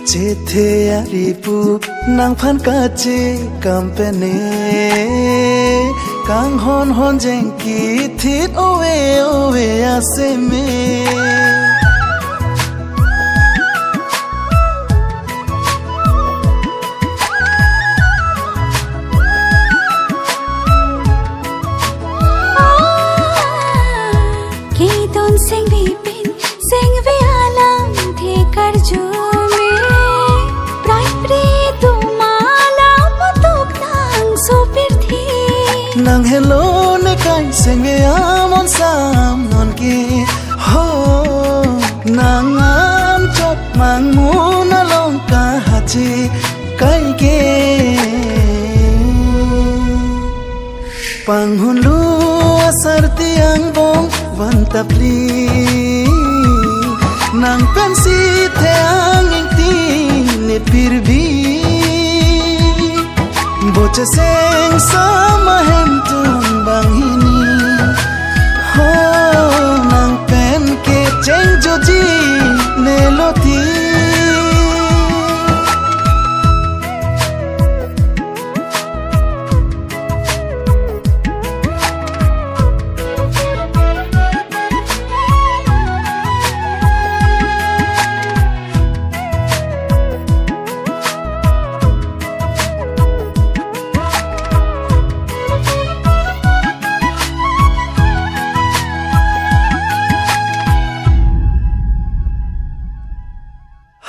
Cethe aripu nang phan kache kampene kang hon hon jeng ki thit owe owe ase me ki don sing bipin sing ve alam the karju nang hello ne kai senge amon sam non ki ho nang am chok mang mu na long ka hachi kai ke pang hun lu asar tiang bong van tapli nang pensi the ang ing ti ne pirbi boche seng sama hentun banghini ho nang pen ke cheng joji neloti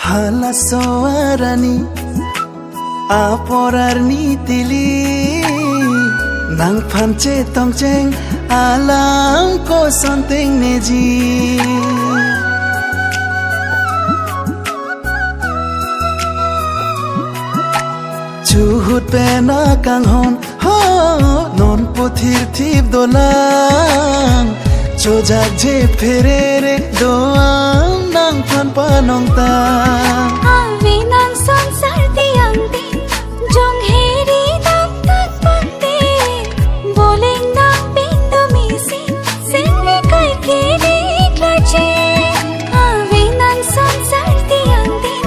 hala soarani aporarni tili nang phanche tongcheng alam ko santeng neji chuhut pena kang hon ho non pothir thip dolang chojak je ferere doang nang phan panong ta ave nang sansar tiang din jong heri nang tak pande boleng nang bindu misin senre kai ke deklache ave nang sansar tiang din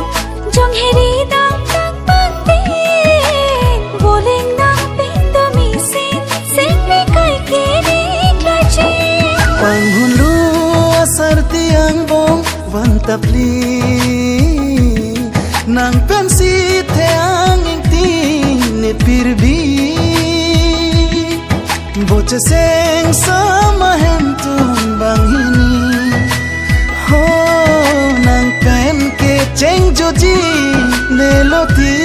jong heri nang tak pande boleng nang bindu misin senre kai ke deklache panghulu asar tiang bong van tapli nang pensi the ang ing ti ne pirbi boche seng sama hentun banghini ho nang pen ke cheng joji neloti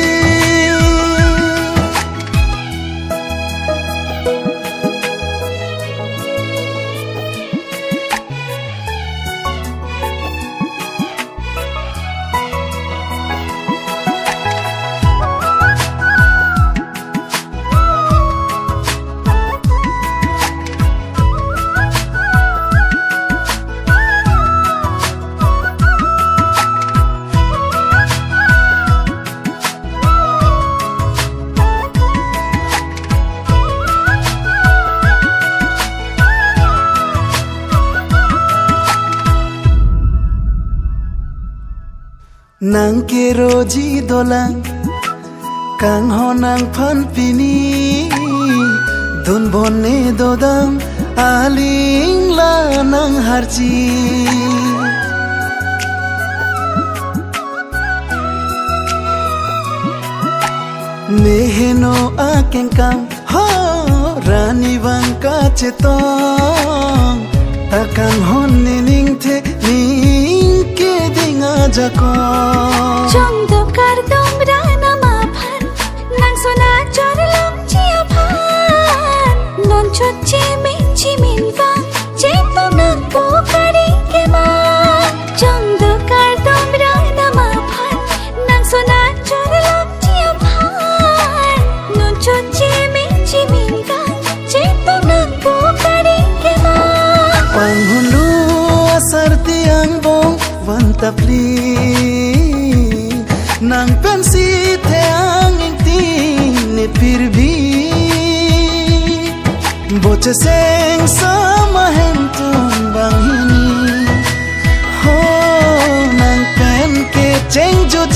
nang ke roji dolang kang honang phan pini don bonne dodam aling la nang harji meheno akeng kam ho rani bang ka chetong takang hon ning the ning ke dinga jako jong do kar dom rana ma phan nang sona chor lom chia phan non chot che min vang che to nak po kari ke ma jong do kar dom rana ma phan nang sona chor lom chia phan non chot che min vang che to nak po kari ke ma panghulu asar tiang bong van tapli nang pensi the ang ing ti ne pirbi boche seng sama hentun banghini ho nang pen ke cheng joji